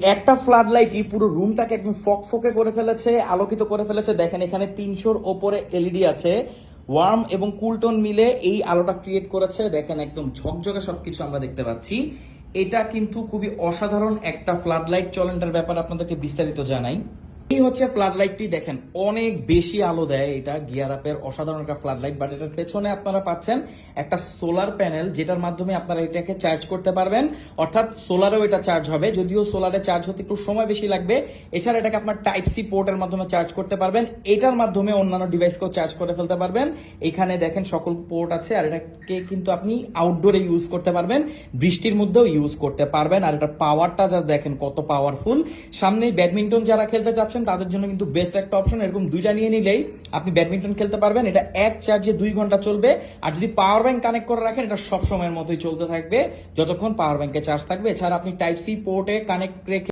একটা ফ্লাড লাইটই পুরো রুমটাকে একদম ফকফকে করে ফেলেছে, আলোকিত করে ফেলেছে। দেখেন এখানে 300-র ওপরে এলইডি আছে, ওয়ার্ম এবং কুলটন মিলে এই আলোটা ক্রিয়েট করেছে। দেখেন একদম ঝকঝকে সবকিছু আমরা দেখতে পাচ্ছি। এটা কিন্তু খুবই অসাধারণ একটা ফ্লাড লাইট। চলেন এটার ব্যাপারে আপনাদেরকে বিস্তারিত জানাই। এই হচ্ছে ফ্লাড লাইটটি, দেখেন অনেক বেশি আলো দেয়। এটা গিয়ার আপের অসাধারণ একটা ফ্লাড লাইট, বাট এটার পেছনে আপনারা পাচ্ছেন একটা সোলার প্যানেল, যেটার মাধ্যমে আপনারা এটাকে চার্জ করতে পারবেন। অর্থাৎ সোলারেও এটা চার্জ হবে, যদিও সোলারে চার্জ হতে একটু সময় বেশি লাগবে। এছাড়া এটাকে আপনার টাইপ সি পোর্টের মাধ্যমে চার্জ করতে পারবেন। এটার মাধ্যমে অন্যান্য ডিভাইসকেও চার্জ করে ফেলতে পারবেন। এখানে দেখেন সকল পোর্ট আছে, আর এটাকে কিন্তু আপনি আউটডোরে ইউজ করতে পারবেন, বৃষ্টির মধ্যেও ইউজ করতে পারবেন। আর এটার পাওয়ারটা জাস্ট দেখেন কত পাওয়ারফুল। সামনে ব্যাডমিন্টন যারা খেলতে চাচ্ছেন তাদের জন্য কিন্তু বেস্ট একটা অপশন। এরকম দুইটা নিয়ে নিলেই আপনি ব্যাডমিন্টন খেলতে পারবেন। এটা এক চার্জে 2 ঘন্টা চলবে। আর যদি পাওয়ার ব্যাংক কানেক্ট করে রাখেন, এটা সব সময়ের মতোই চলতে থাকবে যতক্ষণ পাওয়ার ব্যাংকে চার্জ থাকবে। এছাড়া আপনি টাইপ সি পোর্টে কানেক্ট রেখে